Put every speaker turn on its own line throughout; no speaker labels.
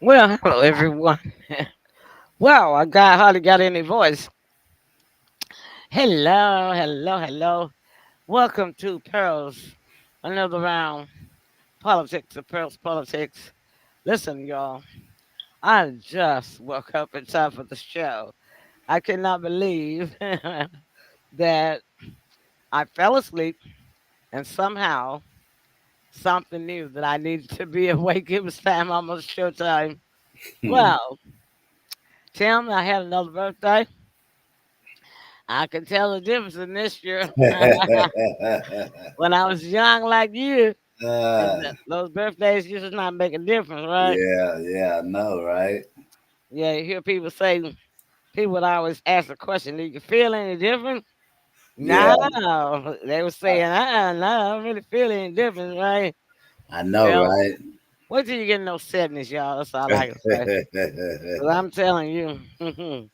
Well, hello everyone. Wow, a guy hardly got any voice. Hello, hello, hello. Welcome to Pearls, another round. Politics of Pearls Politics. Listen, y'all, I just woke up in time for the show. I cannot believe that I fell asleep and somehow something knew that I needed to be awake. It was time, almost showtime. Well, Tim, I had another birthday. I can tell the difference in this year. When I was young like you, those birthdays used to not make a difference, right?
yeah, I know, right?
Yeah, you hear people say, people would always ask the question, do you feel any different?
Yeah,
No. They were saying, no, I don't really feel any difference, right?
I know,
Well,
right?
wait till you get in those 70s, y'all. That's all I can say. 'Cause I'm telling you.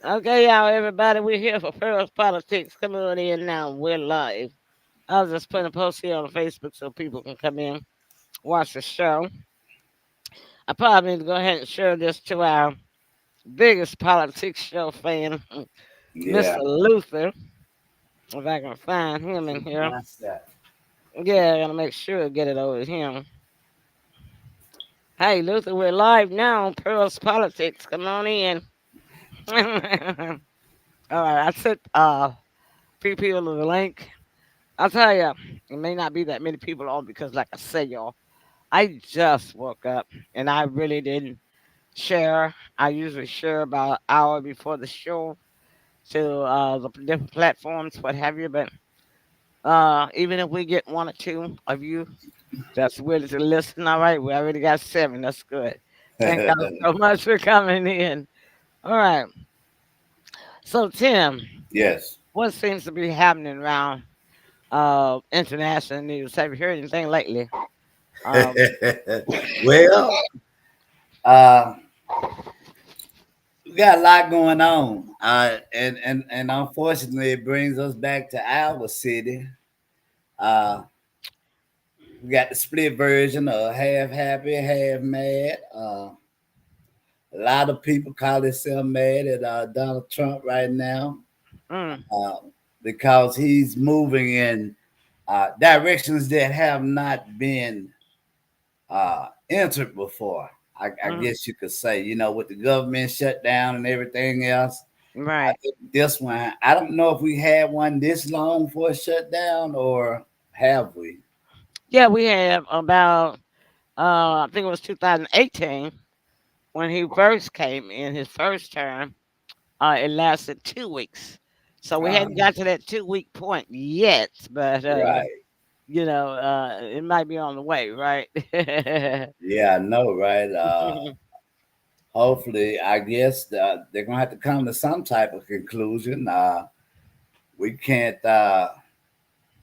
Okay, y'all, everybody, we're here for Pearls Politics. Come on in now. We're live. I was just putting a post here on Facebook so people can come in, watch the show. I probably need to go ahead and share this to our biggest politics show fan,
Yeah.
Mr. Luther, if I can find him in here.
What's that?
Yeah, I gotta make sure to get it over to him. Hey, Luther, we're live now on Pearl's Politics. Come on in. All right, I sent few people the link. I'll tell you, it may not be that many people on because, like I said, y'all, I just woke up and I really didn't share. I usually share about an hour before the show to the different platforms, what have you. But even if we get one or two of you that's willing to listen, all right, we already got seven. That's good. Thank y'all so much for coming in. All right. So, Tim,
Yes.
what seems to be happening around international news? Have you heard anything lately? Um,
Well, uh, we got a lot going on, and unfortunately, it brings us back to our city. Uh, we got the split version of half happy, half mad. A lot of people call themselves mad at Donald Trump right now
mm,
uh, because he's moving in directions that have not been entered before. I
mm,
guess you could say, with the government shut down and everything else. I
right.
think this one, I don't know if we had one this long for a shutdown or have we?
Yeah, we have about, I think it was 2018 when he first came in his first term. It lasted 2 weeks. So we
Uh,
hadn't got to that 2 week point yet, but
right.
it might be on the way, right?
Yeah, I know, right? Hopefully, I guess they're gonna have to come to some type of conclusion. We can't.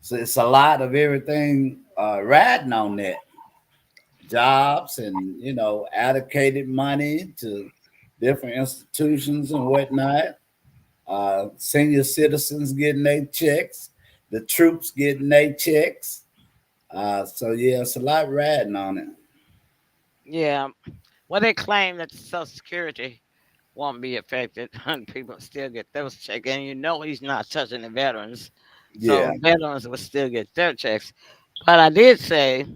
So it's a lot of everything riding on that jobs and allocated money to different institutions and whatnot. Senior citizens getting their checks, the troops getting their checks. So yeah, it's a lot riding on it.
Yeah. Well, they claim that Social Security won't be affected, and people still get those checks. And he's not touching the veterans,
Yeah,
so veterans will still get their checks. But I did say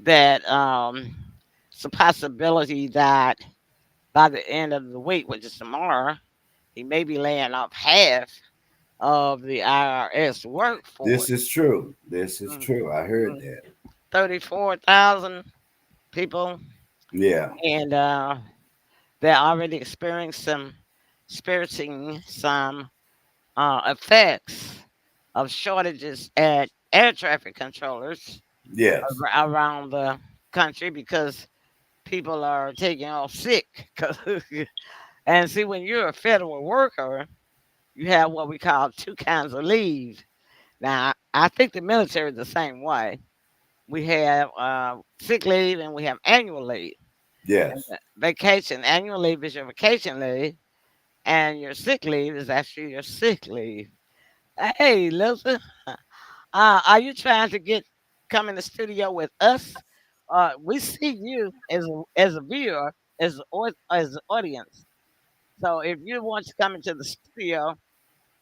that it's a possibility that by the end of the week, which is tomorrow, he may be laying off half of the IRS
this
workforce.
is true. This is
Mm,
true. I heard
mm,
that.
34,000 people,
Yeah.
and they're already experiencing some effects of shortages at air traffic controllers
Yes.
around the country because people are taking off sick. And see, when you're a federal worker, you have what we call two kinds of leave. Now, I think the military is the same way. We have sick leave and we have annual leave. And
Yes.
vacation, annual leave is your vacation leave, and your sick leave is actually your sick leave. Hey, listen, are you trying to come in the studio with us? We see you as a viewer. as the audience. So if you want to come into the studio,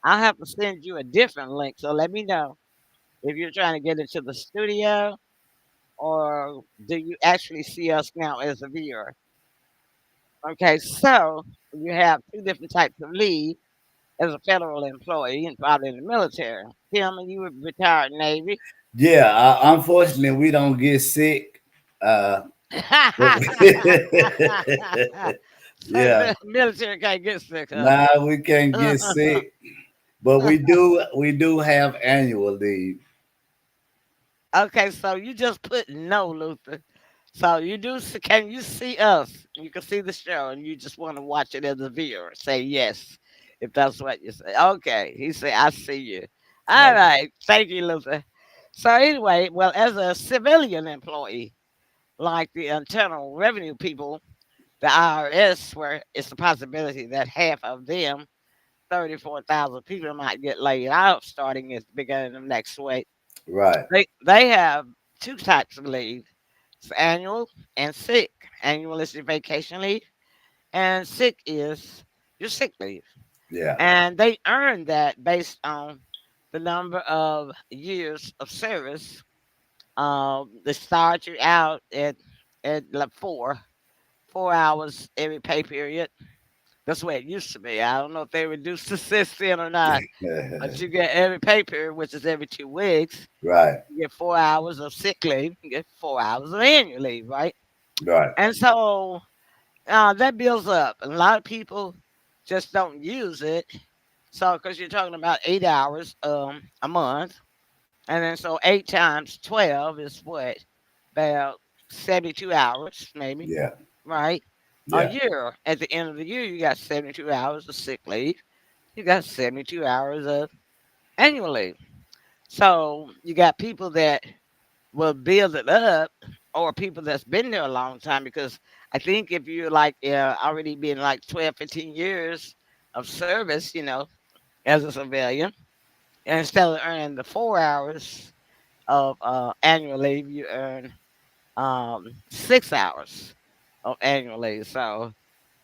I'll have to send you a different link. So let me know if you're trying to get into the studio or do you actually see us now as a viewer. Okay, so you have two different types of leave as a federal employee and probably in the military. Tim, you were retired Navy.
Yeah, unfortunately, we don't get sick. Uh,
So
yeah,
military can't get sick, huh?
nah, we can't get sick, but we do have annual leave.
Okay, so you just put no, Luther. So you do. Can you see us? You can see the show, and you just want to watch it as a viewer. Say yes, if that's what you say. Okay, he said, "I see you." All
Okay.
right, thank you, Luther. So anyway, well, as a civilian employee, like the Internal Revenue people, the IRS, where it's a possibility that half of them, 34,000 people, might get laid off starting at the beginning of next week.
Right.
They have two types of leave. It's annual and sick. Annual is your vacation leave, and sick is your sick leave.
Yeah.
And they earn that based on the number of years of service. They start you out at like 4 hours every pay period. That's the way it used to be. I don't know if they reduced the system or not, but you get every pay period, which is every 2 weeks.
Right.
You get 4 hours of sick leave. You get 4 hours of annual leave, right?
Right.
And so that builds up. And a lot of people just don't use it. So, because you're talking about 8 hours a month, and then so 8 times 12 is what? About 72 hours, maybe,
Yeah.
right? A
Yeah.
year. At the end of the year, you got 72 hours of sick leave. You got 72 hours of annual leave. So, you got people that will build it up or people that's been there a long time because I think if you're like already been like 12, 15 years of service, as a civilian, and instead of earning the 4 hours of annual leave, you earn 6 hours of annual leave. So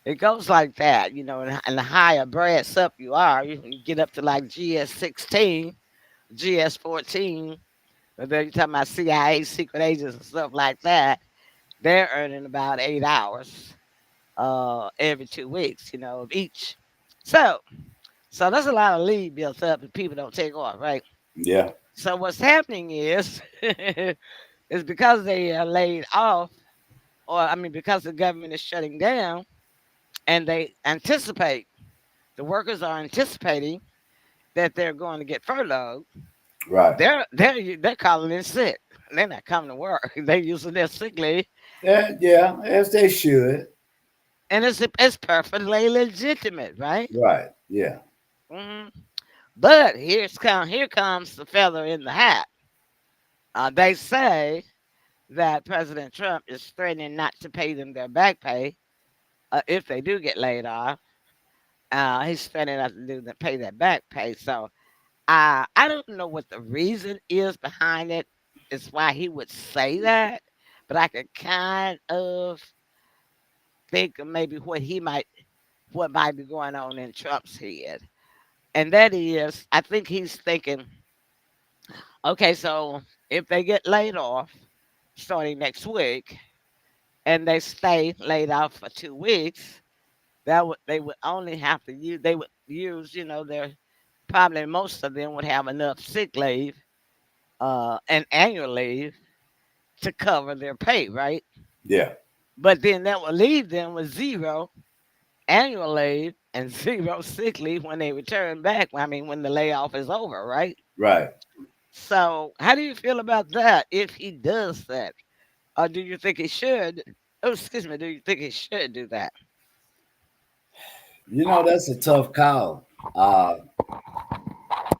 it goes like that, and the higher brass up you are, you can get up to like GS 16, GS 14. But then you're talking about CIA secret agents and stuff like that. They're earning about 8 hours every 2 weeks, of each. So, so that's a lot of leave built up and people don't take off, right?
Yeah.
So what's happening is, is because they are laid off, or I mean, because the government is shutting down, and they anticipate the workers are anticipating that they're going to get furloughed.
Right.
They're calling in sick. They're not coming to work. They're using their sick leave,
Yeah. Yeah. As they should.
and it's perfectly legitimate, right?
Right. Yeah.
hmm But here comes the feather in the hat. They say that President Trump is threatening not to pay them their back pay if they do get laid off. He's threatening not to pay their back pay. So I don't know what the reason is behind it. It's why he would say that, but I could kind of think of maybe what might be going on in Trump's head. And that is, I think he's thinking, okay, so if they get laid off starting next week and they stay laid off for 2 weeks, they would only have to use they would use, their probably most of them would have enough sick leave and annual leave to cover their pay, right?
Yeah.
But then that would leave them with zero annual leave and zero sick leave when they return back. I mean, when the layoff is over, right?
Right.
So, how do you feel about that if he does that? Or do you think he should? Oh, excuse me. Do you think he should do that?
That's a tough call.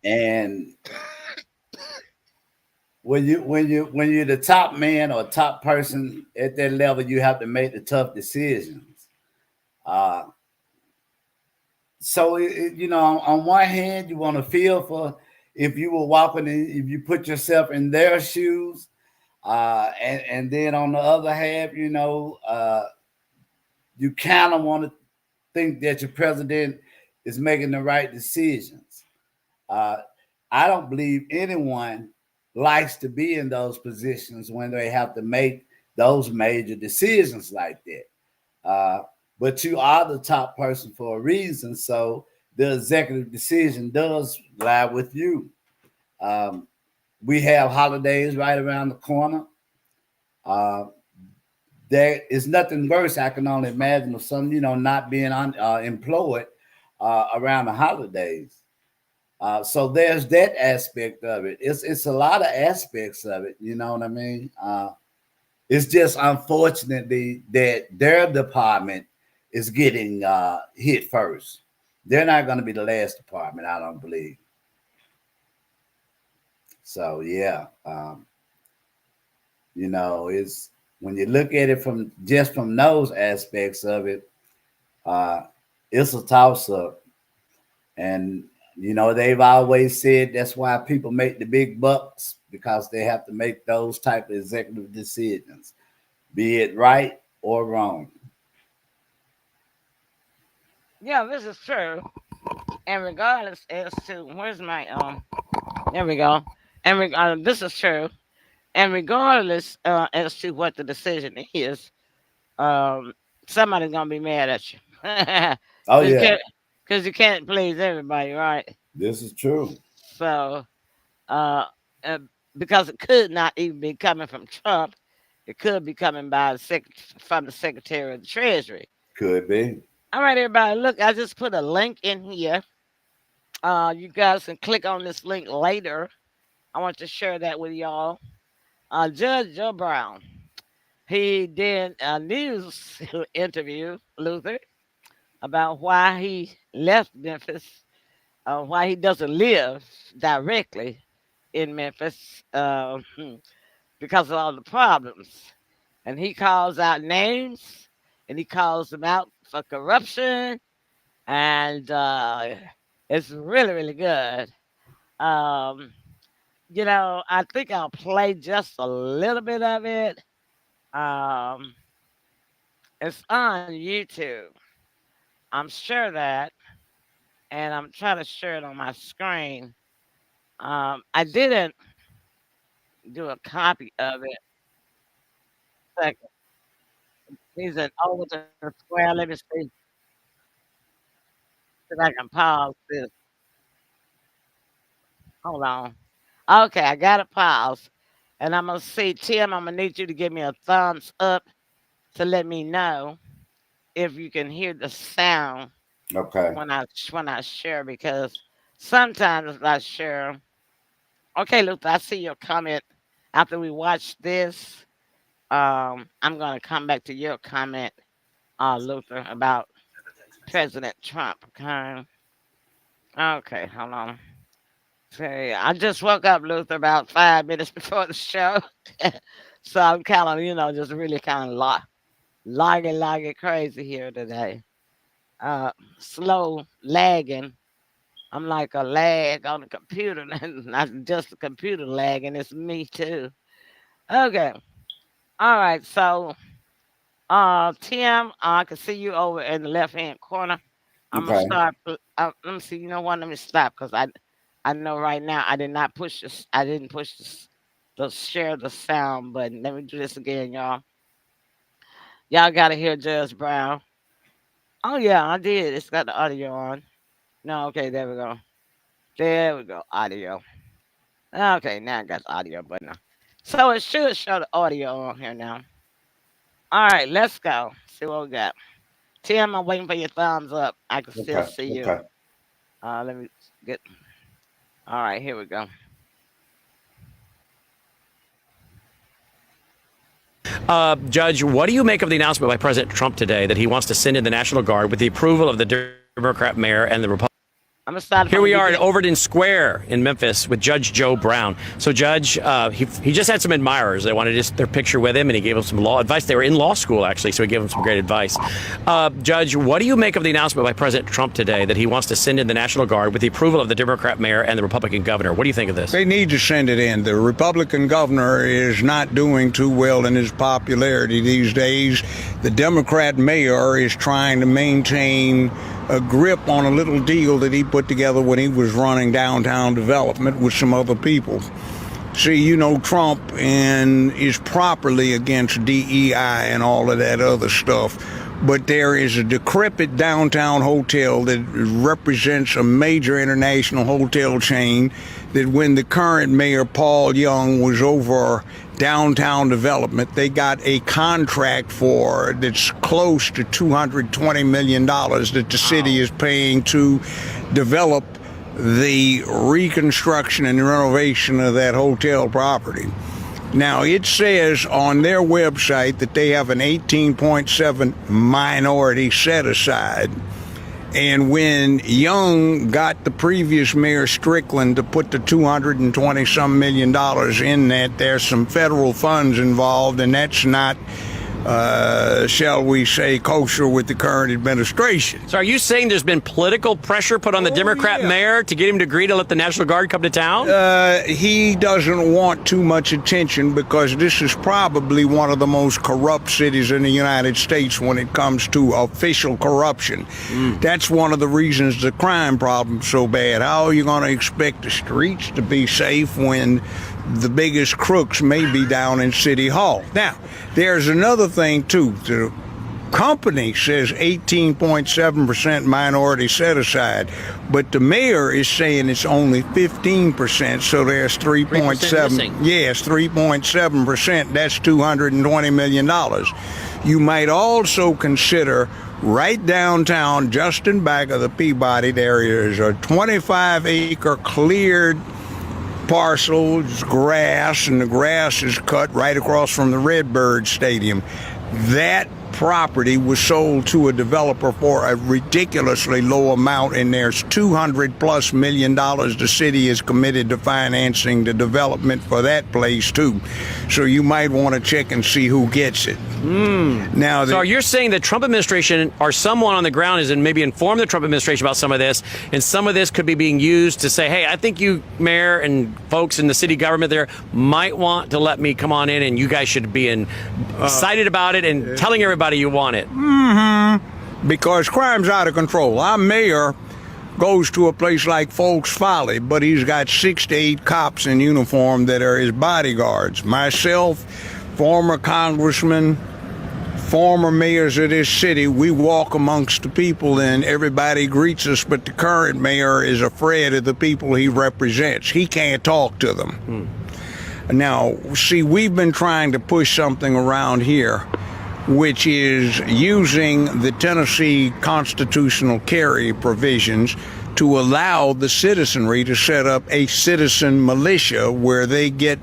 And when you're the top man or top person at that level, you have to make the tough decisions. Uh, so on one hand, you want to feel for if you were walking in, if you put yourself in their shoes, and then on the other half, you kind of want to think that your president is making the right decisions. Uh, I don't believe anyone likes to be in those positions when they have to make those major decisions like that. But you are the top person for a reason, so the executive decision does lie with you. Um, we have holidays right around the corner. Uh, there is nothing worse I can only imagine of some, not being employed around the holidays. So there's that aspect of it. It's a lot of aspects of it. You know what I mean? It's just unfortunately that their department is getting hit first. They're not going to be the last department, I don't believe. So yeah, it's when you look at it from those aspects of it, it's a toss up, and they've always said that's why people make the big bucks, because they have to make those type of executive decisions, be it right or wrong.
Yeah, this is true. And regardless as to where's my there we go. And this is true. And regardless as to what the decision is, um, somebody's gonna be mad at you.
Oh
Because you
yeah,
can't, because you can't please everybody, right?
this is true.
So, uh, uh, because it could not even be coming from Trump, it could be coming by from the Secretary of the Treasury.
Could be.
All right, everybody, look, I just put a link in here. You guys can click on this link later. I want to share that with y'all. Judge Joe Brown, he did a news interview, Luther, about why he left Memphis, why he doesn't live directly in Memphis because of all the problems. And he calls out names and he calls them out for corruption. And it's really, really good. Um, I think I'll play just a little bit of it. Um, it's on YouTube. I'm sure that, and I'm trying to share it on my screen. I didn't do a copy of it. Like, he's an older square. Let me see if I can pause this. Hold on. Okay, I got it paused. And I'm gonna see Tim. I'm gonna need you to give me a thumbs up to let me know if you can hear the sound
Okay.
when I share, because sometimes I share. Okay, Luther, I see your comment. After we watch this, I'm gonna come back to your comment, Luther, about President Trump. Okay. Okay, hold on. Okay, I just woke up, Luther, about 5 minutes before the show. So I'm kind of, just really kind of logging crazy here today. Uh, Slow lagging. I'm like a lag on the computer, not just the computer lagging. It's me too. Okay. All right. So, Tim, I can see you over in the left hand corner. I'm gonna
Okay.
start. Let me see. You know what? Let me stop because I know right now I did not push this. I didn't push this. The share the sound button. Let me do this again, y'all. Y'all gotta hear Judge Brown. Oh yeah, I did. It's got the audio on. No, okay, there we go. There we go. Audio. Okay, now I got the audio button. So it should show the audio on here now. All right, let's go. See what we got. Tim, I'm waiting for your thumbs up. I can still
Okay.
see you.
Okay.
Let me get. All right, here we go.
Judge, what do you make of the announcement by President Trump today that he wants to send in the National Guard with the approval of the Democrat mayor and the Republican?
I'm excited.
Here we are at Overton Square in Memphis with Judge Joe Brown. So, Judge, he just had some admirers. They wanted their picture with him, and he gave them some law advice. They were in law school, actually, so he gave them some great advice. Judge, what do you make of the announcement by President Trump today that he wants to send in the National Guard with the approval of the Democrat mayor and the Republican governor? What do you think of this?
They need to send it in. The Republican governor is not doing too well in his popularity these days. The Democrat mayor is trying to maintain a grip on a little deal that he put together when he was running downtown development with some other people. See, you know, Trump is properly against DEI and all of that other stuff. But there is a decrepit downtown hotel that represents a major international hotel chain that when the current mayor, Paul Young, was over downtown development, they got a contract for that's close to $220 million that the city is paying to develop the reconstruction and renovation of that hotel property. Now, it says on their website that they have an 18.7 minority set aside. And when Young got the previous mayor Strickland to put the $220-some million in that, there's some federal funds involved, and that's not, shall we say, kosher with the current administration.
So are you saying there's been political pressure put on the Democrat mayor to get him to agree to let the National Guard come to town?
He doesn't want too much attention because this is probably one of the most corrupt cities in the United States when it comes to official corruption. That's one of the reasons the crime problem's so bad. How are you going to expect the streets to be safe when the biggest crooks may be down in City Hall? Now, there's another thing, too. The company says 18.7% minority set aside, but the mayor is saying it's only 15%, so there's 3.7. Yes, 3.7%. That's $220 million. You might also consider right downtown, just in back of the Peabody, there is a 25-acre cleared parcel, it's grass, and the grass is cut right across from the Redbird Stadium. That property was sold to a developer for a ridiculously low amount, and there's $200+ million the city is committed to financing the development for that place too. So you might want to check and see who gets it. Now,
so you're saying the Trump administration or someone on the ground is maybe informed the Trump administration about some of this, and some of this could be being used to say, hey, I think you, mayor, and folks in the city government there might want to let me come on in, and you guys should be excited about it and telling everybody you want it.
Because crime's out of control. Our mayor goes to a place like Folks Folly, but he's got 6 to 8 cops in uniform that are his bodyguards. Myself, former congressman, former mayors of this city, we walk amongst the people and everybody greets us, but the current mayor is afraid of the people he represents. He can't talk to them. Now, see, we've been trying to push something around here, which is using the Tennessee constitutional carry provisions to allow the citizenry to set up a citizen militia where they get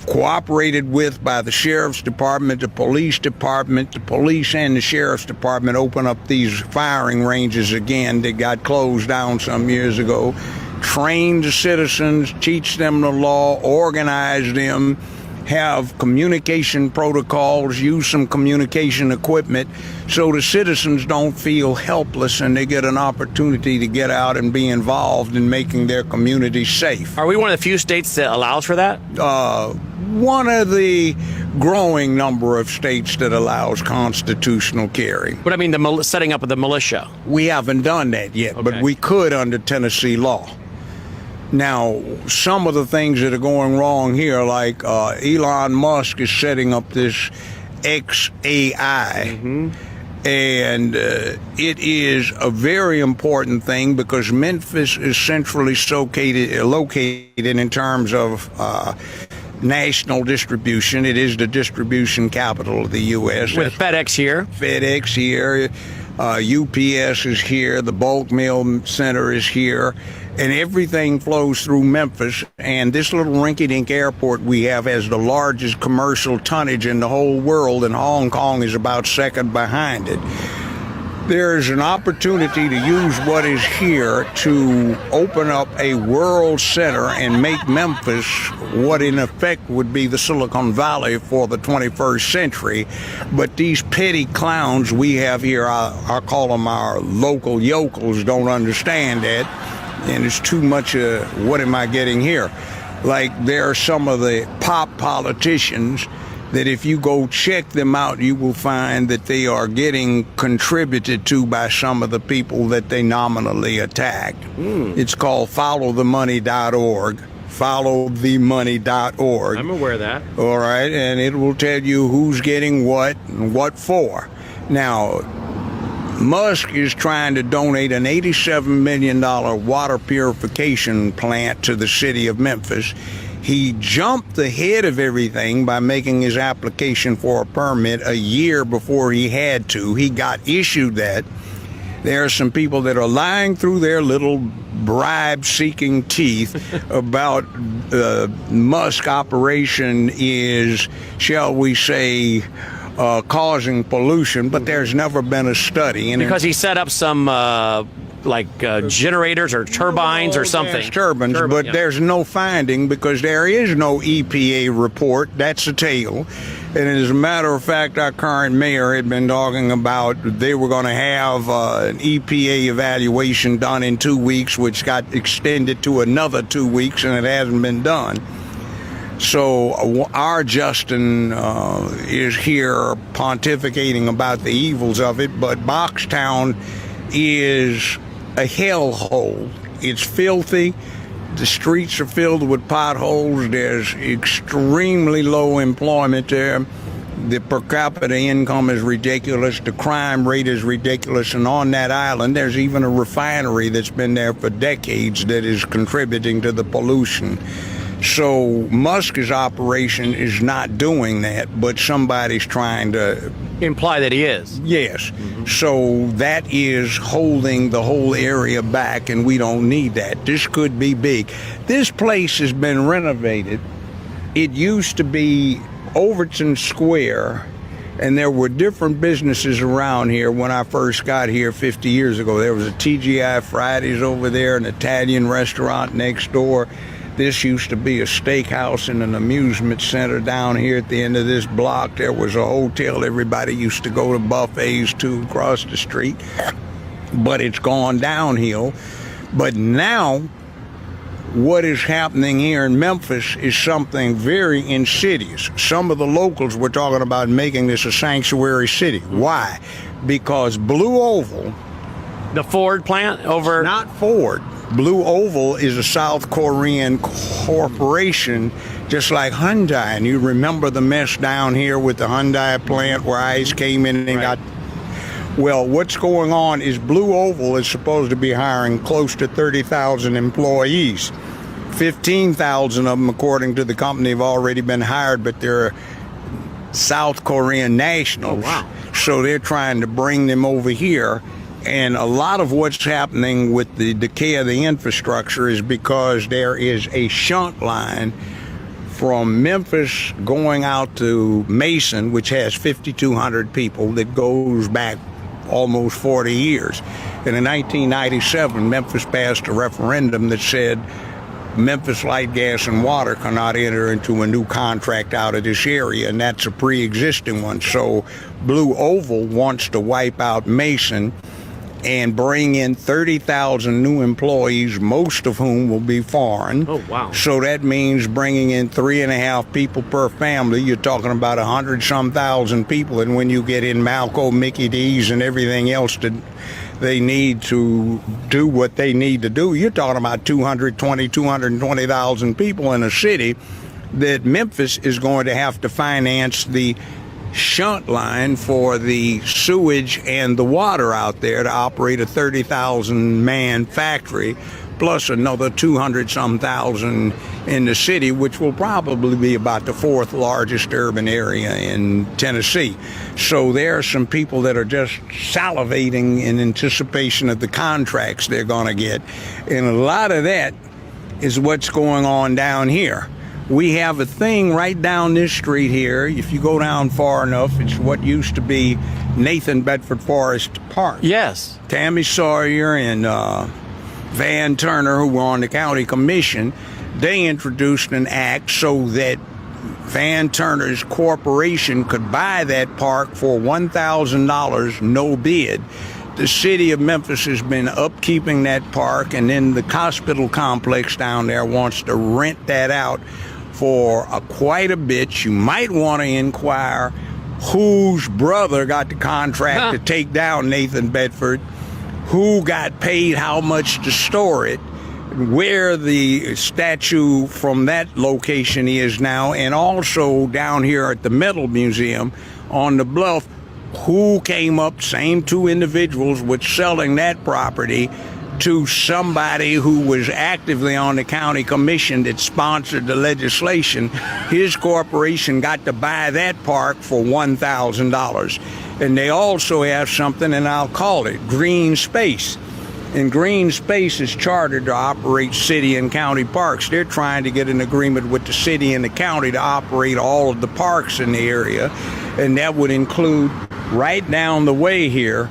cooperated with by the sheriff's department, the police and the sheriff's department open up these firing ranges again that got closed down some years ago, train the citizens, teach them the law, organize them, have communication protocols, use some communication equipment so the citizens don't feel helpless and they get an opportunity to get out and be involved in making their community safe.
Are we one of the few states that allows for that?
One of the growing number of states that allows constitutional carry.
But I mean, the setting up of the militia.
We haven't done that yet, but we could under Tennessee law. Now, some of the things that are going wrong here, like Elon Musk is setting up this XAI, and it is a very important thing because Memphis is centrally located in terms of national distribution. It is the distribution capital of the U.S.
With FedEx here.
UPS is here, the bulk mail center is here, and everything flows through Memphis. And this little rinky-dink airport we have has the largest commercial tonnage in the whole world, and Hong Kong is about second behind it. There's an opportunity to use what is here to open up a world center and make Memphis what in effect would be the Silicon Valley for the 21st century. But these petty clowns we have here, I call them our local yokels, don't understand that. And it's too much what am I getting here? Like there are some of the pop politicians that if you go check them out, you will find that they are getting contributed to by some of the people that they nominally attacked. It's called followthemoney.org. Followthemoney.org.
I'm aware of that.
All right, and it will tell you who's getting what and what for. Now, Musk is trying to donate an $87 million water purification plant to the city of Memphis. He jumped ahead of everything by making his application for a permit a year before he had to. He got issued that. There are some people that are lying through their little bribe-seeking teeth about Musk operation is, shall we say, causing pollution, but there's never been a study. And
Because he set up some generators or turbines or something.
Turbines, but
yeah.
There's no finding because there is no EPA report. That's a tale. And as a matter of fact, our current mayor had been talking about they were going to have an EPA evaluation done in 2 weeks, which got extended to another 2 weeks, and it hasn't been done. So our Justin is here pontificating about the evils of it, but Boxtown is a hellhole. It's filthy. The streets are filled with potholes. There's extremely low employment there. The per capita income is ridiculous. The crime rate is ridiculous. And on that island, there's even a refinery that's been there for decades that is contributing to the pollution. So Musk's operation is not doing that, but somebody's trying to
imply that he is.
Yes. So that is holding the whole area back, and we don't need that. This could be big. This place has been renovated. It used to be Overton Square, and there were different businesses around here when I first got here 50 years ago. There was a TGI Fridays over there, an Italian restaurant next door. This used to be a steakhouse and an amusement center down here at the end of this block. There was a hotel everybody used to go to buffets to across the street. But it's gone downhill. But now, what is happening here in Memphis is something very insidious. Some of the locals were talking about making this a sanctuary city. Why? Because Blue Oval...
The Ford plant over...
Not Ford. Blue Oval is a South Korean corporation, just like Hyundai. And you remember the mess down here with the Hyundai plant where ICE came in and got... Well, what's going on is Blue Oval is supposed to be hiring close to 30,000 employees. 15,000 of them, according to the company, have already been hired, but they're South Korean nationals.
Oh, wow.
So they're trying to bring them over here. And a lot of what's happening with the decay of the infrastructure is because there is a shunt line from Memphis going out to Mason, which has 5,200 people, that goes back almost 40 years. And in 1997, Memphis passed a referendum that said Memphis Light, Gas, and Water cannot enter into a new contract out of this area, and that's a pre-existing one. So Blue Oval wants to wipe out Mason and bring in 30,000 new employees, most of whom will be foreign.
Oh, wow.
So that means bringing in 3.5 people per family. You're talking about 100-some thousand people. And when you get in Malco, Mickey D's, and everything else that they need to do what they need to do, you're talking about 220,000 people in a city that Memphis is going to have to finance the shunt line for the sewage and the water out there to operate a 30,000 man factory, plus another 200-some thousand in the city, which will probably be about the 4th largest urban area in Tennessee. So there are some people that are just salivating in anticipation of the contracts they're going to get. And a lot of that is what's going on down here. We have a thing right down this street here. If you go down far enough, it's what used to be Nathan Bedford Forest Park.
Yes.
Tammy Sawyer and Van Turner, who were on the county commission, they introduced an act so that Van Turner's corporation could buy that park for $1,000, no bid. The city of Memphis has been upkeeping that park, and then the hospital complex down there wants to rent that out for quite a bit. You might want to inquire whose brother got the contract to take down Nathan Bedford, who got paid how much to store it, where the statue from that location is now, and also down here at the Metal Museum on the bluff, who came up, same two individuals, with selling that property to somebody who was actively on the county commission that sponsored the legislation. His corporation got to buy that park for $1,000. And they also have something, and I'll call it green space. And green space is chartered to operate city and county parks. They're trying to get an agreement with the city and the county to operate all of the parks in the area. And that would include right down the way here,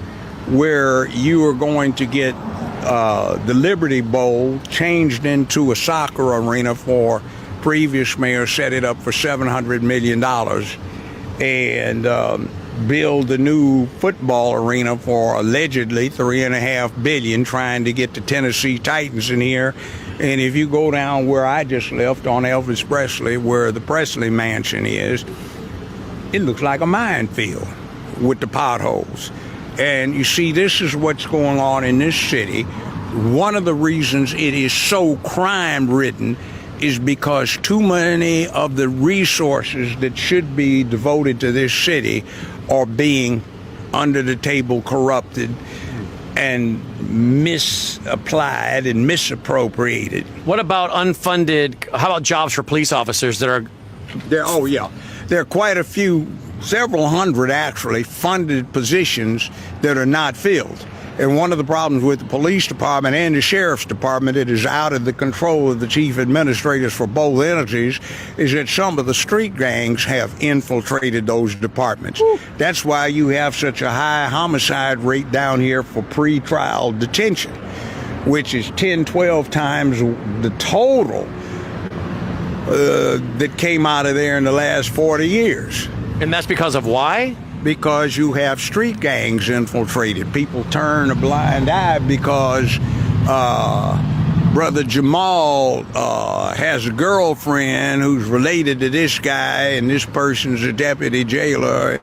where you are going to get the Liberty Bowl changed into a soccer arena for previous mayor set it up for $700 million, and build a new football arena for allegedly $3.5 billion, trying to get the Tennessee Titans in here. And if you go down where I just left on Elvis Presley, where the Presley Mansion is, it looks like a minefield with the potholes. And you see, this is what's going on in this city. One of the reasons it is so crime-ridden is because too many of the resources that should be devoted to this city are being under the table corrupted and misapplied and misappropriated.
What about unfunded, how about jobs for police officers that are...
There are quite a few, several hundred actually, funded positions that are not filled. And one of the problems with the police department and the sheriff's department, it is out of the control of the chief administrators for both entities, is that some of the street gangs have infiltrated those departments. Ooh. That's why you have such a high homicide rate down here for pre-trial detention, which is 10, 12 times the total that came out of there in the last 40 years.
And that's because of why?
Because you have street gangs infiltrated. People turn a blind eye because Brother Jamal has a girlfriend who's related to this guy, and this person's a deputy jailer,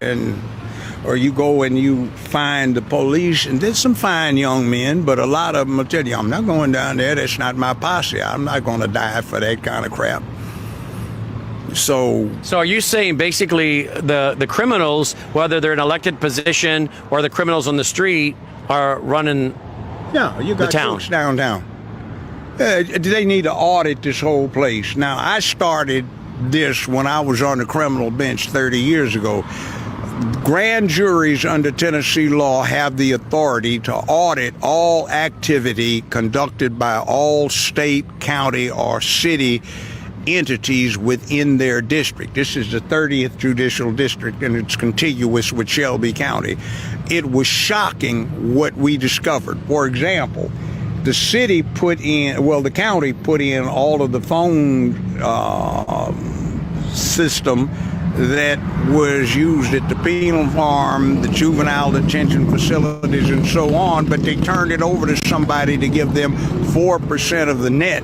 or you go and you find the police, and there's some fine young men, but a lot of them will tell you, I'm not going down there, that's not my posse, I'm not going to die for that kind of crap. So
are you saying basically the criminals, whether they're in an elected position or the criminals on the street, are running
you got
the town?
Folks downtown. They need to audit this whole place. Now, I started this when I was on the criminal bench 30 years ago. Grand juries under Tennessee law have the authority to audit all activity conducted by all state, county, or city entities within their district. This is the 30th Judicial District, and it's contiguous with Shelby County. It was shocking what we discovered. For example, the county put in all of the phone system that was used at the penal farm, the juvenile detention facilities, and so on, but they turned it over to somebody to give them 4% of the net.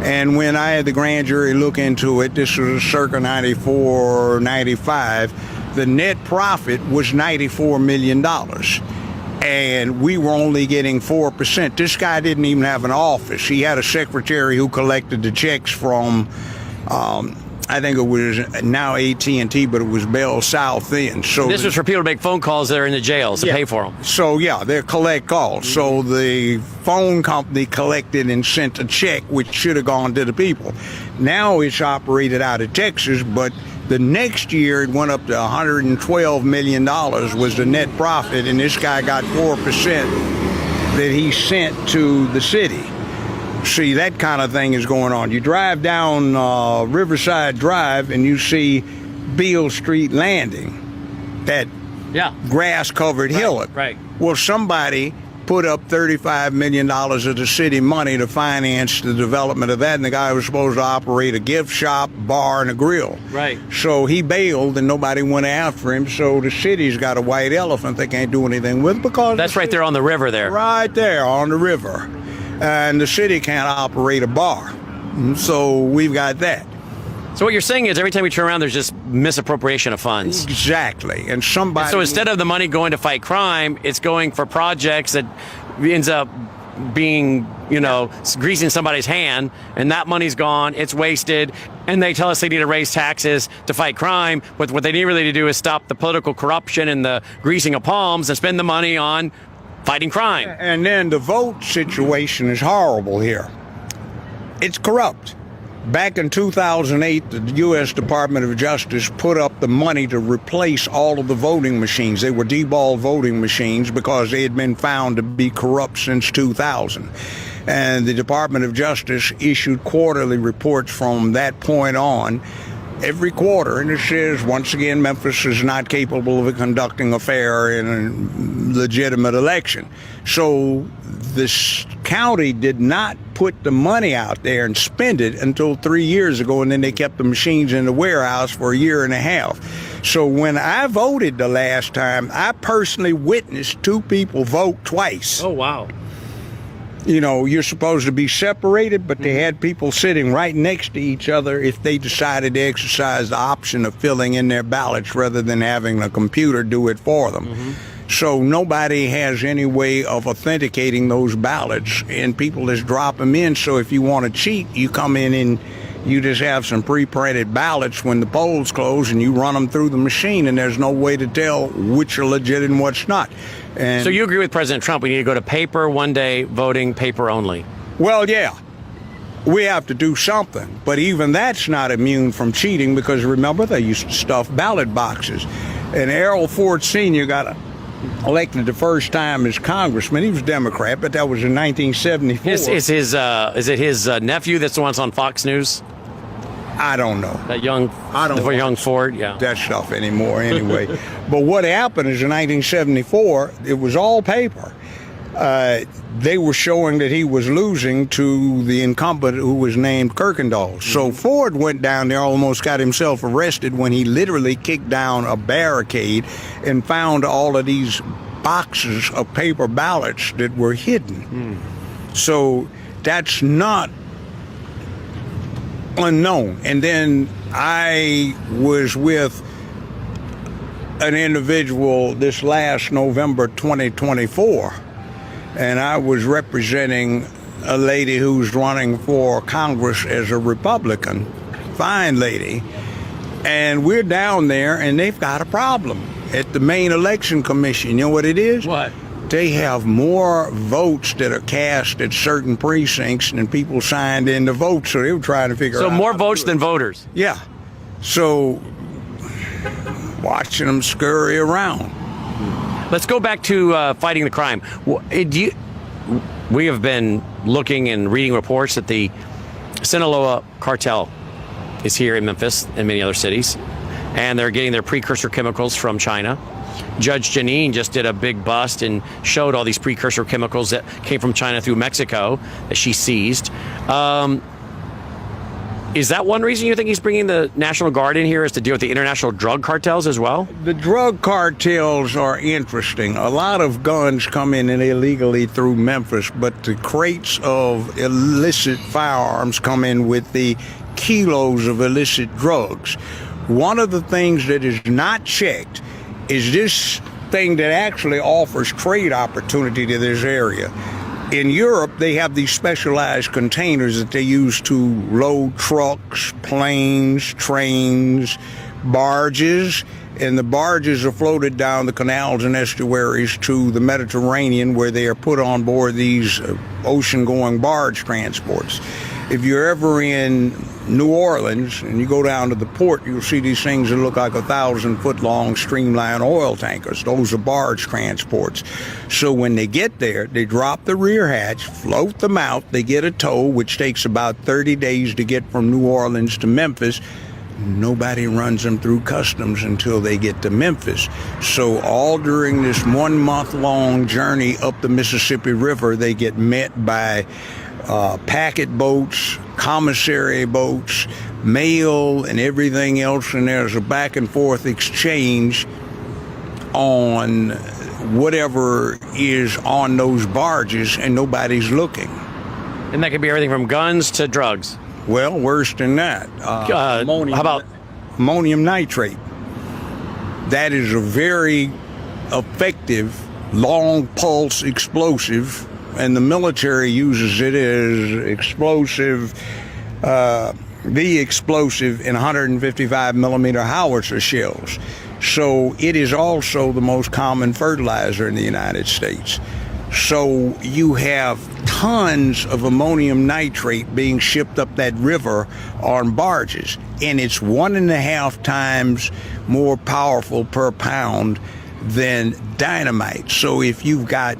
And when I had the grand jury look into it, this was circa 94, 95, the net profit was $94 million. And we were only getting 4%. This guy didn't even have an office. He had a secretary who collected the checks from, I think it was now AT&T, but it was Bell South then. So
this was for people to make phone calls that are in the jails to pay for them.
So they're collect calls. So the phone company collected and sent a check, which should have gone to the people. Now it's operated out of Texas, but the next year it went up to $112 million was the net profit, and this guy got 4% that he sent to the city. See, that kind of thing is going on. You drive down Riverside Drive and you see Beale Street Landing, that
Yeah.
grass-covered hillock.
Right.
Well, somebody put up $35 million of the city money to finance the development of that, and the guy was supposed to operate a gift shop, bar, and a grill.
Right.
So he bailed, and nobody went after him, so the city's got a white elephant they can't do anything with because...
That's right there on the river there.
Right there on the river. And the city can't operate a bar. So we've got that.
So what you're saying is every time we turn around, there's just misappropriation of funds.
Exactly. And somebody...
And so instead of the money going to fight crime, it's going for projects that ends up being, greasing somebody's hand, and that money's gone, it's wasted, and they tell us they need to raise taxes to fight crime, but what they need really to do is stop the political corruption and the greasing of palms and spend the money on fighting crime.
And then the vote situation is horrible here. It's corrupt. Back in 2008, the U.S. Department of Justice put up the money to replace all of the voting machines. They were deballed voting machines because they had been found to be corrupt since 2000. And the Department of Justice issued quarterly reports from that point on every quarter, and it says, once again, Memphis is not capable of conducting a fair and legitimate election. So this county did not put the money out there and spend it until 3 years ago, and then they kept the machines in the warehouse for a year and a half. So when I voted the last time, I personally witnessed 2 people vote twice.
Oh, wow.
You're supposed to be separated, but they had people sitting right next to each other if they decided to exercise the option of filling in their ballots rather than having a computer do it for them. So nobody has any way of authenticating those ballots, and people just drop them in. So if you want to cheat, you come in and you just have some pre-printed ballots when the polls close, and you run them through the machine, and there's no way to tell which are legit and what's not. And
so you agree with President Trump, we need to go to paper one day, voting paper only?
Well, yeah. We have to do something. But even that's not immune from cheating, because remember, they used to stuff ballot boxes. And Errol Ford Sr. got elected the first time as congressman. He was Democrat, but that was in 1974.
Is it his nephew that's the one that's on Fox News?
I don't know.
That young Ford, yeah.
That stuff anymore anyway. But what happened is in 1974, it was all paper. They were showing that he was losing to the incumbent who was named Kirkendall. So Ford went down there, almost got himself arrested when he literally kicked down a barricade and found all of these boxes of paper ballots that were hidden. So that's not unknown. And then I was with an individual this last November 2024, and I was representing a lady who's running for Congress as a Republican, fine lady, and we're down there and they've got a problem at the Maine Election Commission. You know what it is?
What?
They have more votes that are cast at certain precincts than people signed in to vote, so they were trying to figure out.
So more votes than voters?
Yeah. So watching them scurry around.
Let's go back to fighting the crime. We have been looking and reading reports that the Sinaloa cartel is here in Memphis and many other cities, and they're getting their precursor chemicals from China. Judge Jeanine just did a big bust and showed all these precursor chemicals that came from China through Mexico that she seized. Is that one reason you think he's bringing the National Guard in here, is to deal with the international drug cartels as well?
The drug cartels are interesting. A lot of guns come in illegally through Memphis, but the crates of illicit firearms come in with the kilos of illicit drugs. One of the things that is not checked is this thing that actually offers trade opportunity to this area. In Europe, they have these specialized containers that they use to load trucks, planes, trains, barges, and the barges are floated down the canals and estuaries to the Mediterranean, where they are put on board these ocean-going barge transports. If you're ever in New Orleans and you go down to the port, you'll see these things that look like 1,000-foot-long streamlined oil tankers. Those are barge transports. So when they get there, they drop the rear hatch, float them out, they get a tow, which takes about 30 days to get from New Orleans to Memphis. nobody runs them through customs until they get to Memphis. So all during this 1 month long journey up the Mississippi River, they get met by packet boats, commissary boats, mail, and everything else. And there's a back and forth exchange on whatever is on those barges, and nobody's looking.
And that could be everything from guns to drugs.
Well, worse than that.
How about
ammonium nitrate? That is a very effective, long pulse explosive, and the military uses it as explosive, the explosive in 155 millimeter howitzer shells. So it is also the most common fertilizer in the United States. So you have tons of ammonium nitrate being shipped up that river on barges, and it's 1.5 times more powerful per pound than dynamite. So if you've got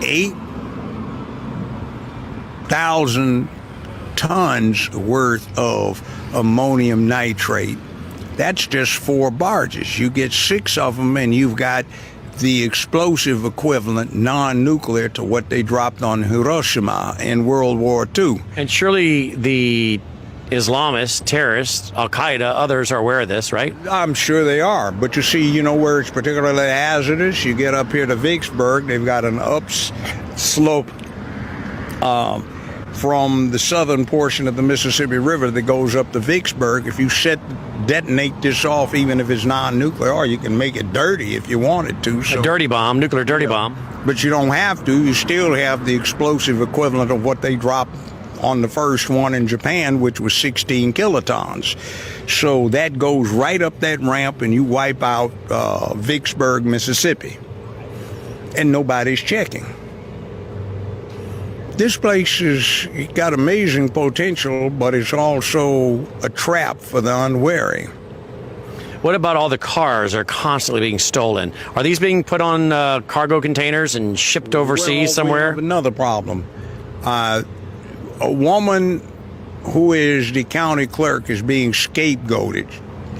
8,000 tons worth of ammonium nitrate, that's just 4 barges. You get 6 of them, and you've got the explosive equivalent, non-nuclear, to what they dropped on Hiroshima in World War II.
And surely the Islamists, terrorists, Al-Qaeda, others are aware of this, right?
I'm sure they are. But you see, you know where it's particularly hazardous? You get up here to Vicksburg, they've got an upslope from the southern portion of the Mississippi River that goes up to Vicksburg. If you detonate this off, even if it's non-nuclear, or you can make it dirty if you wanted to. So,
a dirty bomb, nuclear dirty bomb.
But you don't have to. You still have the explosive equivalent of what they dropped on the first one in Japan, which was 16 kilotons. So that goes right up that ramp, and you wipe out Vicksburg, Mississippi. And nobody's checking. This place has got amazing potential, but it's also a trap for the unwary.
What about all the cars that are constantly being stolen? Are these being put on cargo containers and shipped overseas somewhere?
We have another problem. A woman who is the county clerk is being scapegoated.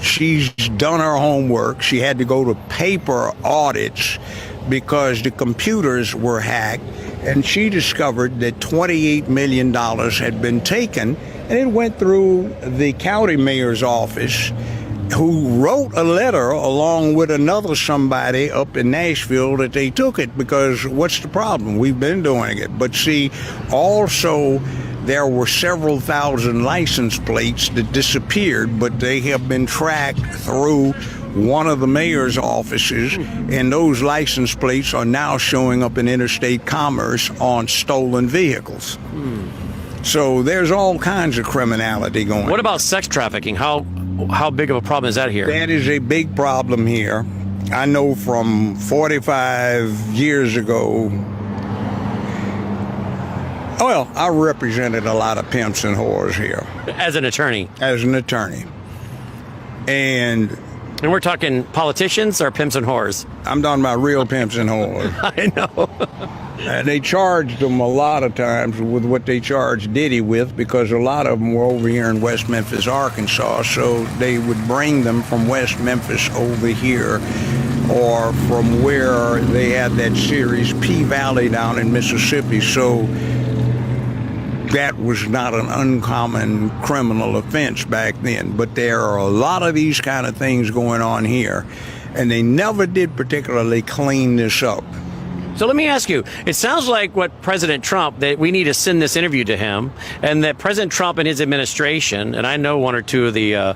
She's done her homework. She had to go to paper audits because the computers were hacked, and she discovered that $28 million had been taken, and it went through the county mayor's office, who wrote a letter along with another somebody up in Nashville that they took it, because what's the problem? We've been doing it. But see, also there were several thousand license plates that disappeared, but they have been tracked through one of the mayor's offices, and those license plates are now showing up in interstate commerce on stolen vehicles. So there's all kinds of criminality going on.
What about sex trafficking? How big of a problem is that here?
That is a big problem here. I know from 45 years ago, well, I represented a lot of pimps and whores here.
As an attorney?
As an attorney. And
we're talking politicians or pimps and whores?
I'm talking about real pimps and whores.
I know.
They charged them a lot of times with what they charged Diddy with, because a lot of them were over here in West Memphis, Arkansas. So they would bring them from West Memphis over here, or from where they had that series P Valley down in Mississippi. So that was not an uncommon criminal offense back then. But there are a lot of these kind of things going on here, and they never did particularly clean this up.
So let me ask you, it sounds like what President Trump, that we need to send this interview to him, and that President Trump and his administration, and I know one or two of the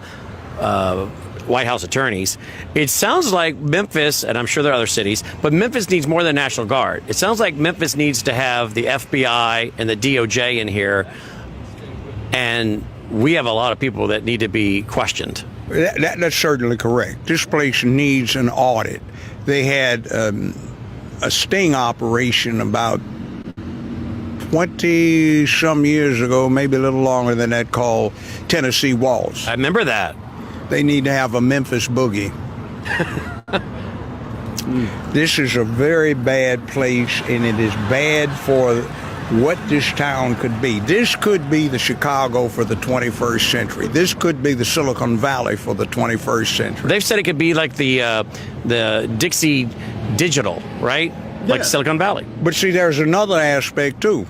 White House attorneys, it sounds like Memphis, and I'm sure there are other cities, but Memphis needs more than National Guard. It sounds like Memphis needs to have the FBI and the DOJ in here, and we have a lot of people that need to be questioned.
That's certainly correct. This place needs an audit. They had a sting operation about 20-some years ago, maybe a little longer than that, called Tennessee Waltz.
I remember that.
They need to have a Memphis Boogie. This is a very bad place, and it is bad for what this town could be. This could be the Chicago for the 21st century. This could be the Silicon Valley for the 21st century.
They've said it could be like the Dixie Digital, right? Like
Yeah.
Silicon Valley.
But see, there's another aspect too.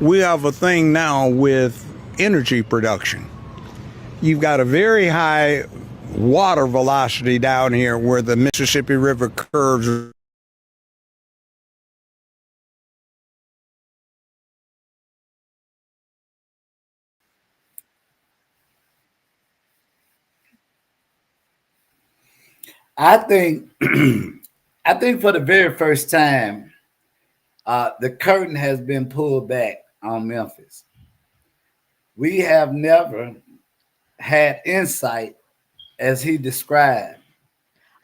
We have a thing now with energy production. You've got a very high water velocity down here where the Mississippi River curves.
I think I think for the very first time, the curtain has been pulled back on Memphis. We have never had insight as he described.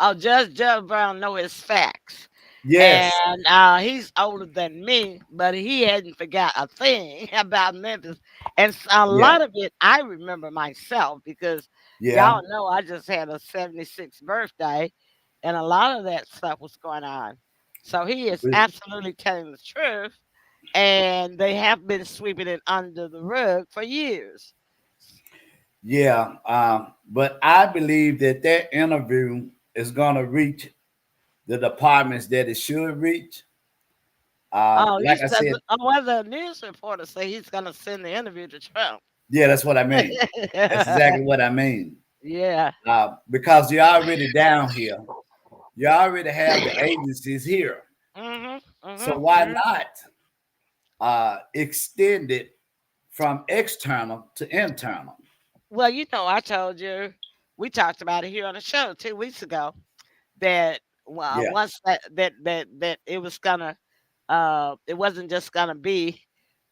Oh, Judge Brown know his facts.
Yes,
And he's older than me, but he hadn't forgot a thing about Memphis. And a
yeah,
lot of it I remember myself because
yeah.
y'all know I just had a 76th birthday, and a lot of that stuff was going on. So he is absolutely telling the truth, and they have been sweeping it under the rug for years.
Yeah, but I believe that that interview is going to reach the departments that it should reach.
Oh,
Like I said,
well, the news reporters say he's going to send the interview to Trump.
yeah, that's what I mean. That's exactly what I mean.
Yeah.
Because you're already down here, you already have the agencies here.
Hmm.
So
Hmm.
why not extend it from external to internal?
Well, I told you we talked about it here on the show 2 weeks ago that
Yeah,
once that it wasn't just gonna be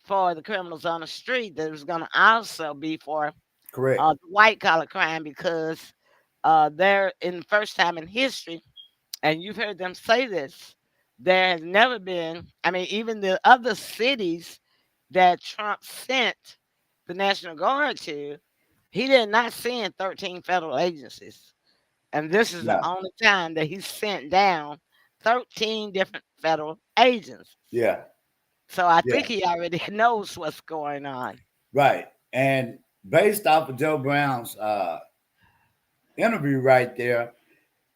for the criminals on the street. That it was gonna also be for
correct.
the white collar crime because they're in the first time in history, and you've heard them say this. There has never been. I mean, even the other cities that Trump sent the National Guard to, he did not send 13 federal agencies. And this is the
No,
only time that he sent down 13 different federal agents.
yeah,
So I
yeah,
think he already knows what's going on.
right. And based off of Joe Brown's interview right there,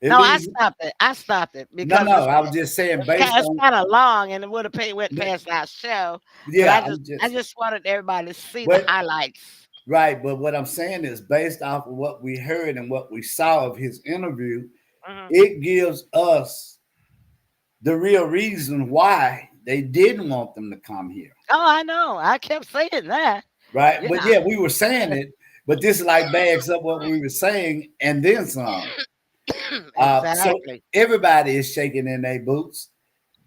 it
No, I
leaves.
stopped it. I stopped it
No,
because
no, I was just saying based
it's
on.
kind of long and it would have went past our show. But
Yeah, I'm
I
just.
just wanted everybody to see the
But
highlights.
right, but what I'm saying is based off of what we heard and what we saw of his interview,
Mhm.
it gives us the real reason why they didn't want them to come here.
Oh, I know. I kept saying that.
Right. But
Yeah.
yeah, we were saying it, but this like bags up what we were saying and then some. So
Exactly.
everybody is shaking in their boots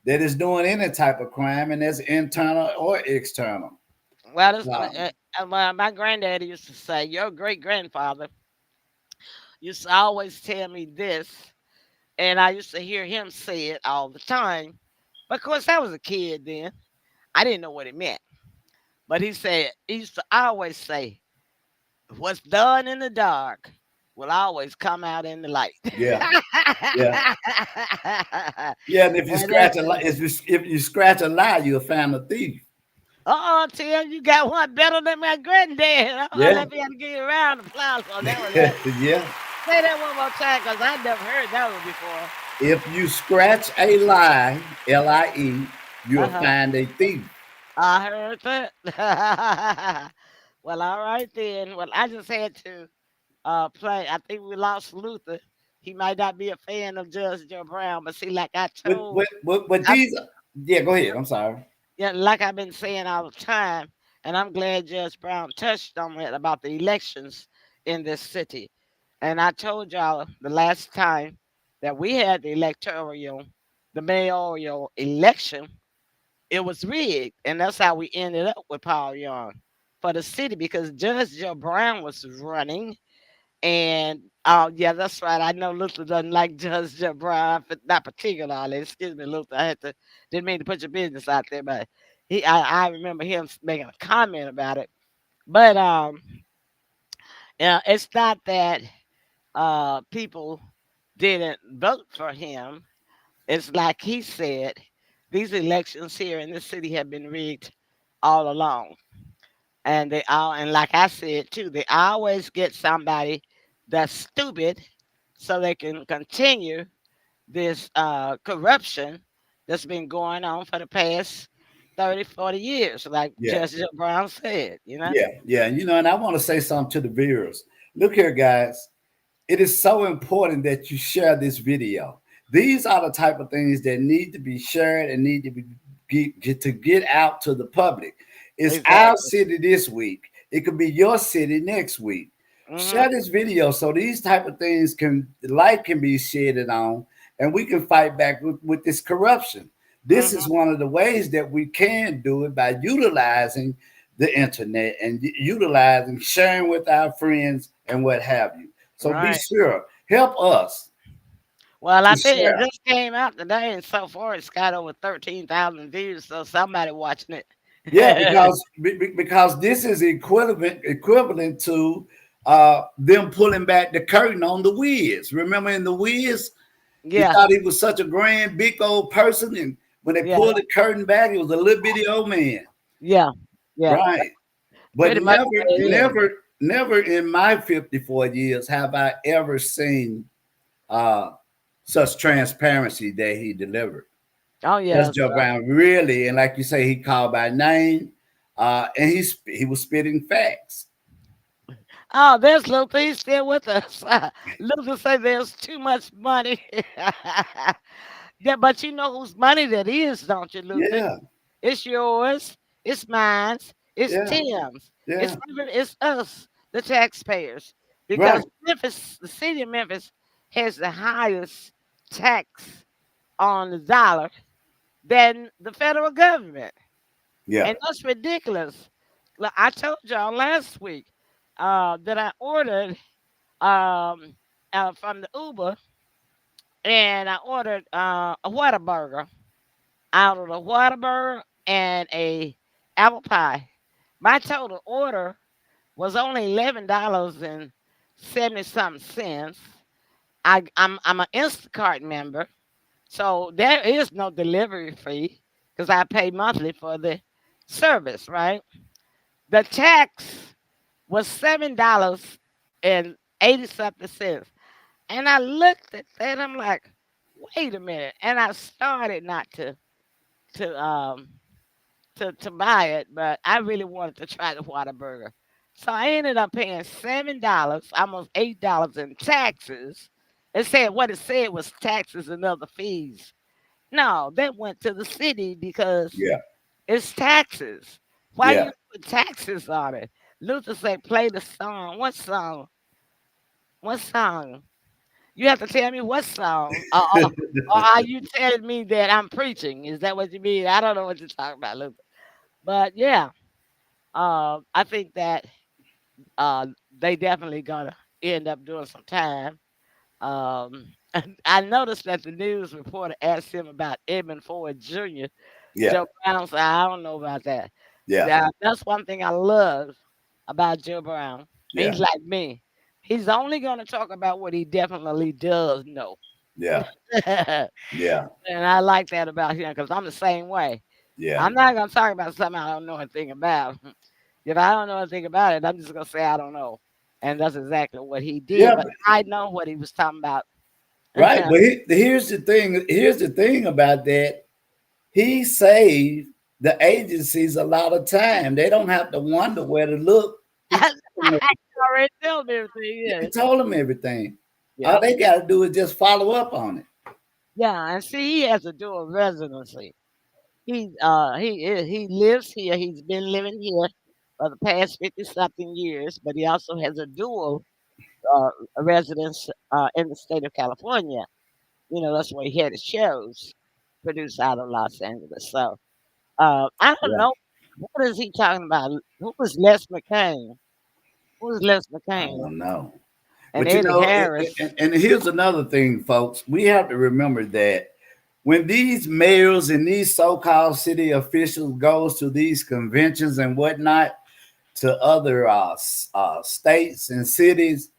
that is doing any type of crime, and that's internal or external.
Well, this,
Um,
my granddaddy used to say, your great grandfather used to always tell me this, and I used to hear him say it all the time. But of course, I was a kid then. I didn't know what it meant. But he used to always say, what's done in the dark will always come out in the light.
yeah, yeah. Yeah, and if you
And
scratch
that's
a lie, if you scratch a lie, you'll find a thief.
Tim, you got one better than my granddad.
Yeah,
Let me have to give you a round of applause on that one. Now.
yeah.
Say that one more time because I never heard that one before.
If you scratch a lie, Lie, you'll
Uh-huh.
find a thief.
I heard that. Well, all right then. Well, I just had to play. I think we lost Luther. He might not be a fan of Judge Joe Brown, but see, like I
But
told,
but but
I,
these, yeah. Go ahead. I'm sorry.
yeah, like I've been saying all the time, and I'm glad Judge Brown touched on it about the elections in this city. And I told y'all the last time that we had the mayoral election, it was rigged, and that's how we ended up with Paul Young for the city because Judge Joe Brown was running. And oh yeah, that's right. I know Luther doesn't like Judge Joe Brown, but not particularly. Excuse me, Luther. Didn't mean to put your business out there, but I remember him making a comment about it. But yeah, it's not that people didn't vote for him. It's like he said, these elections here in this city have been rigged all along. And and like I said too, they always get somebody that's stupid so they can continue this corruption that's been going on for the past 30, 40 years, like
Yeah,
Justice Brown said,
yeah. And I want to say something to the viewers. Look here, guys. It is so important that you share this video. These are the type of things that need to be shared and need to be get out to the public. It's our
Exactly.
city this week. It could be your city next week.
Hmm.
Share this video so these type of things light can be shedded on, and we can fight back with this corruption. This is
Hmm.
one of the ways that we can do it by utilizing the internet and utilizing sharing with our friends and what have you. So be
Right.
sure, help us
Well,
to
I think it
share.
just came out today, and so far it's got over 13,000 views. So somebody watching
Yeah,
it.
because this is equivalent to them pulling back the curtain on the Wiz. Remember in the Wiz, you
Yeah,
thought he was such a grand, big old person, and when they
yeah,
pulled the curtain back, he was a little bitty old man,
yeah, yeah.
right? But
Pretty much
never,
what it is.
never, never in my 54 years have I ever seen uh, such transparency that he delivered.
Oh
That's
yes.
Joe Brown, really, and like you say, he called by name, and he was spitting facts.
Oh, there's Luther. He's still with us. Luther say there's too much money. Yeah, but you know whose money that is, don't you, Luther?
Yeah,
It's yours. It's mine. It's
yeah,
Tim's.
yeah,
It's us, the taxpayers,
right,
because Memphis, the city of Memphis, has the highest tax on the dollar than the federal government,
yeah,
and that's ridiculous. Like I told y'all last week that I ordered um, from the Uber, and I ordered a Whataburger. I ordered a Whataburger and a apple pie. My total order was only $11 and 70 something cents. I'm an Instacart member, so there is no delivery fee because I pay monthly for the service. Right, the tax was $7 and 80 something cents. And I looked at that, I'm like, wait a minute. And I started not to to buy it, but I really wanted to try the Whataburger. So I ended up paying $7, almost $8 in taxes. It said what it said was taxes and other fees. No, that went to the city because
yeah,
it's taxes. Why
yeah.
you put taxes on it? Luther said, play the song. What song? What song? You have to tell me what song. Or are you telling me that I'm preaching? Is that what you mean? I don't know what you're talking about, Luther. But yeah, I think that uh, they definitely gonna end up doing some time. And I noticed that the news reporter asked him about Edmund Ford Jr.
Yeah,
Joe Brown said, I don't know about that.
yeah,
That's one thing I love about Joe Brown.
yeah,
He's like me. He's only going to talk about what he definitely does know.
yeah,
And
yeah,
I like that about him because I'm the same way.
yeah,
I'm not going to talk about something I don't know anything about. If I don't know anything about it, I'm just going to say I don't know. And that's exactly what he did.
yeah.
But I know what he was talking about.
Right. But here's the thing. Here's the thing about that. He saved the agencies a lot of time. They don't have to wonder where to look. He told them,
already told me everything.
he
Yeah.
told them everything. All
Yeah.
they got to do is just follow up on it.
Yeah. And see, he has a dual residency. He lives here. He's been living here for the past 50 something years, but he also has a dual uh, residence in the state of California. You know, that's where he had his shows produced out of Los Angeles. So I don't
Yeah.
know. What is he talking about? Who was Les McCain? Who was Les
I
McCain?
don't know.
And
But you
Eddie
know,
Harris.
and here's another thing, folks. We have to remember that when these mayors and these so-called city officials goes to these conventions and whatnot to other states and cities,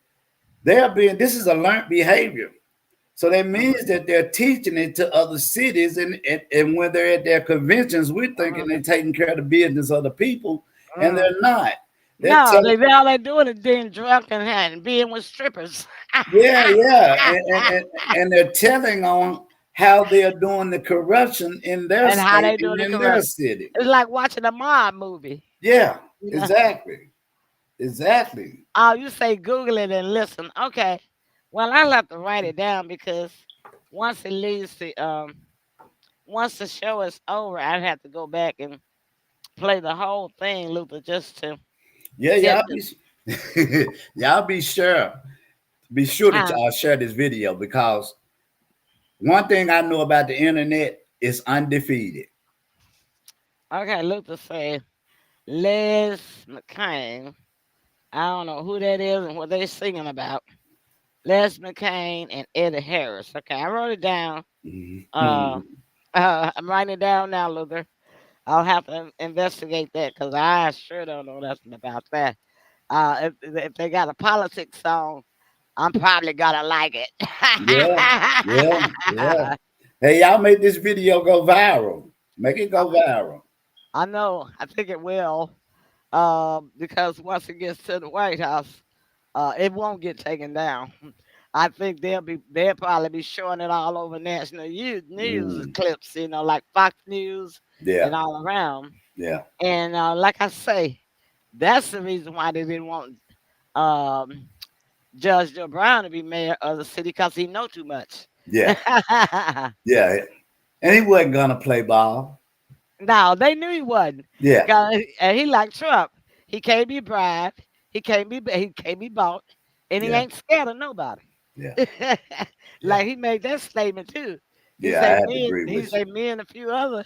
they're being. This is a learned behavior. So that means that they're teaching it to other cities, and when they're at their conventions, we're thinking they're taking care of the business of the people, and
Mm.
they're not. They're
No,
telling,
all they doing is being drunk and being with strippers.
yeah, yeah, and they're telling on how they're doing the corruption in their
And how
state
they doing
and
the
in their
corruption.
city.
It's like watching a mob movie.
Yeah,
You know?
exactly, exactly.
Oh, you say Google it and listen. Okay. Well, I'll have to write it down because once it leaves once the show is over, I'd have to go back and play the whole thing, Luther, just to
Yeah,
get
y'all
the
y'all be sure to
time.
share this video, because one thing I know about the internet is undefeated.
Okay, Luther say Les McCain. I don't know who that is and what they singing about. Les McCain and Eddie Harris. Okay, I wrote it down. Uh,
Mhm.
I'm writing it down now, Luther. I'll have to investigate that because I sure don't know nothing about that. If they got a politics song, I'm probably gonna like it.
Yeah, yeah, yeah. Hey, y'all make this video go viral. Make it go viral.
I know. I think it will. Because once it gets to the White House, it won't get taken down. I think they'll probably be showing it all over national news
Mm,
clips, like Fox News
yeah,
and all around.
yeah,
And like I say, that's the reason why they didn't want um, Judge Joe Brown to be mayor of the city because he know too much.
yeah, yeah. And he wasn't gonna play ball.
No, they knew he wasn't.
Yeah,
And he like Trump. He can't be bribed. He can't be bought, and he
yeah,
ain't scared of nobody.
yeah, yeah,
Like he made that statement too. He
yeah. I
said
have to
me and
agree
he
with you.
said me and a few other,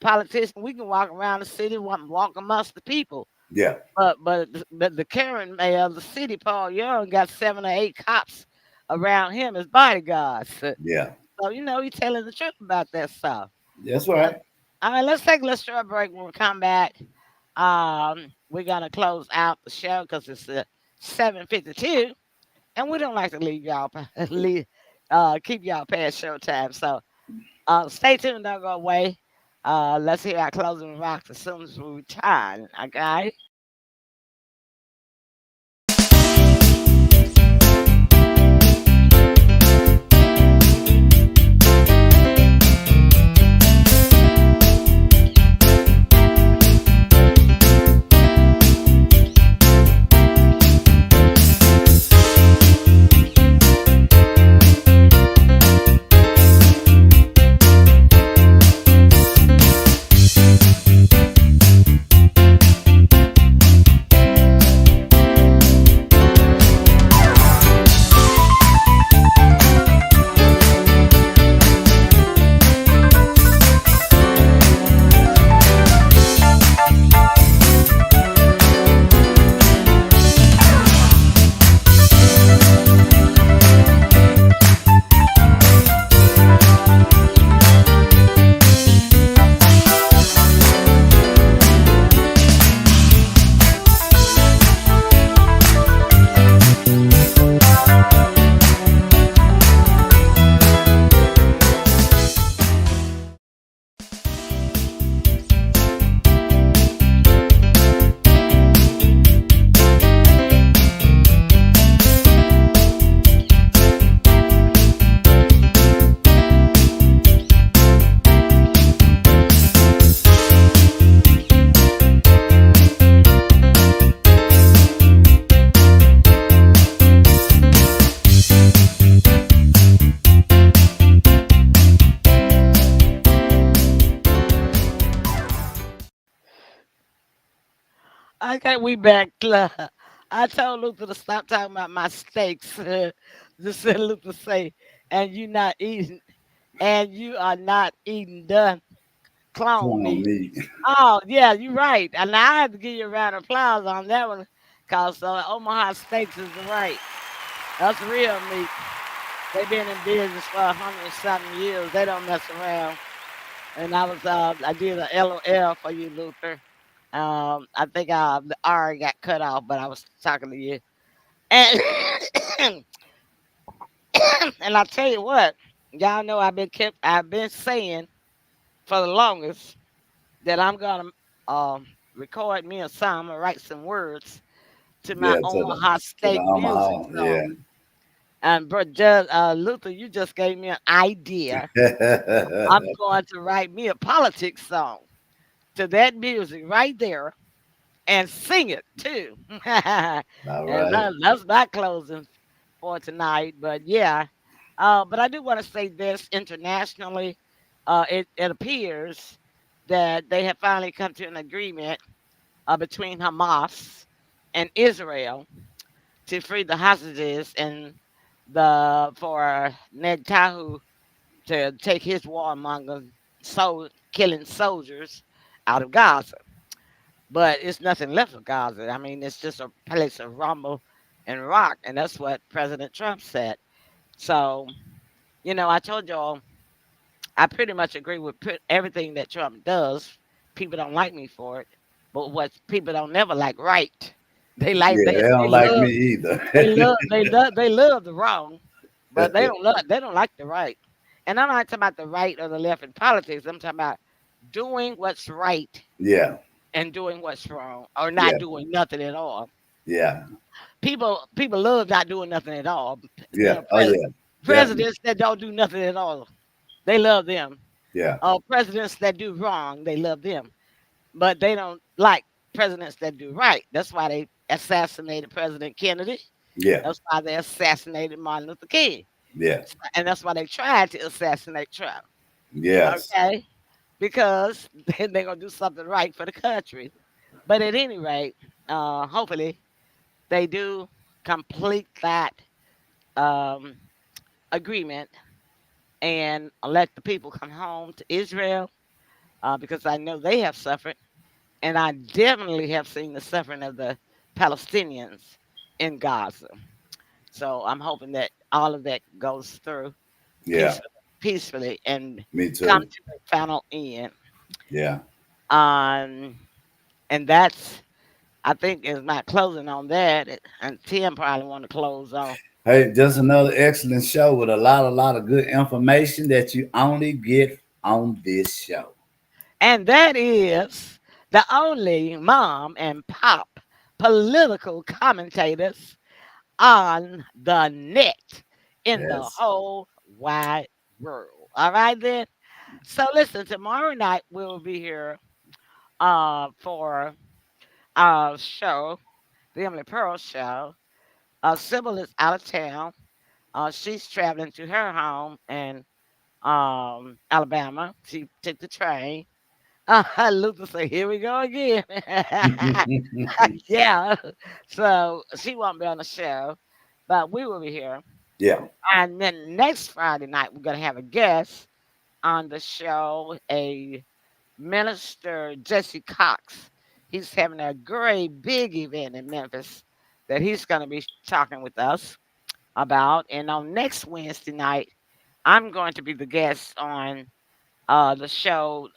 politicians. We can walk around the city, walk amongst the people.
Yeah,
But the Karen mayor of the city, Paul Young, got 7 or 8 cops around him as bodyguards. So
yeah.
he's telling the truth about that stuff.
That's
But
right.
all right, let's take a little short break. When we come back, we're gonna close out the show because it's 7:52, and we don't like to leave y'all keep y'all past show time. So stay tuned, don't go away. Let's hear our closing remarks as soon as we return. Okay. Okay, we back. I told Luther to stop talking about my steaks. Just said Luther say, and you are not eating the
Come
clone
on,
meat.
me.
Oh yeah, you're right. And I had to give you a round of applause on that one, cause Omaha Steaks is right. That's real meat. They've been in business for 100 something years. They don't mess around. And I did a LOL for you, Luther. I think the R got cut off, but I was talking to you. And And I tell you what, y'all know I've been saying for the longest that I'm gonna record me a song and write some words to my
Yeah,
Omaha
to the
State music
Omaha. Yeah.
song. And Judge Luther, you just gave me an idea. I'm going to write me a politics song to that music right there and sing it too. And
All right.
that's my closing for tonight. But yeah, but I do want to say this internationally. It appears that they have finally come to an agreement between Hamas and Israel to free the hostages and the for Netanyahu to take his warmongers killing soldiers out of Gaza. But it's nothing left of Gaza. I mean, it's just a place of rumble and rock, and that's what President Trump said. So, I told y'all I pretty much agree with everything that Trump does. People don't like me for it, but what people don't never like right. They like
Yeah, they don't like me either.
they love the wrong, but they don't like the right. And I'm not talking about the right or the left in politics. I'm talking about doing what's right
Yeah,
and doing what's wrong or not
yeah,
doing nothing at all.
yeah,
People love not doing nothing at all. You
yeah.
know,
Oh yeah, definitely.
presidents that don't do nothing at all, they love them.
Yeah,
Presidents that do wrong, they love them. But they don't like presidents that do right. That's why they assassinated President Kennedy.
yeah,
That's why they assassinated Martin Luther King.
yeah,
And that's why they tried to assassinate Trump.
yes,
Okay? Because they're going to do something right for the country. But at any rate, hopefully they do complete that um, agreement and let the people come home to Israel because I know they have suffered. And I definitely have seen the suffering of the Palestinians in Gaza. So I'm hoping that all of that goes through
yeah.
peacefully and
Me
come
too.
to the final end.
Yeah.
Um, and that's, I think, is my closing on that. And Tim probably want to close on.
Hey, just another excellent show with a lot of good information that you only get on this show.
And that is the only mom and pop political commentators on the net in the
Yes.
whole wide world. All right, then. So listen, tomorrow night we will be here for our show, the Emily Pearl Show. Sybil is out of town. She's traveling to her home in Alabama. She took the train. Luther said, "Here we go again." Yeah. So she won't be on the show, but we will be here.
Yeah.
And then next Friday night, we're going to have a guest on the show, a minister, Jesse Cox. He's having a great big event in Memphis that he's going to be talking with us about. And on next Wednesday night, I'm going to be the guest on the show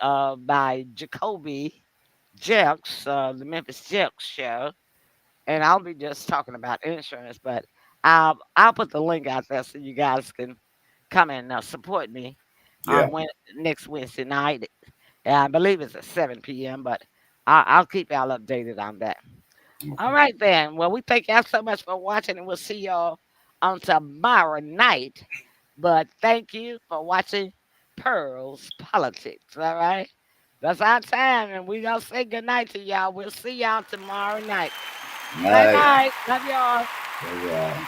by Jacoby Jelks, the Memphis Jelks show. And I'll be just talking about insurance, but I'll put the link out there so you guys can come and support me
Yeah.
next Wednesday night. I believe it's at 7 p.m., but I'll keep y'all updated on that. All right, then. Well, we thank y'all so much for watching, and we'll see y'all on tomorrow night. But thank you for watching Pearls Politics. All right. That's our time, and we gonna say good night to y'all. We'll see y'all tomorrow night.
All
Bye
right.
bye. Love y'all.
Yeah.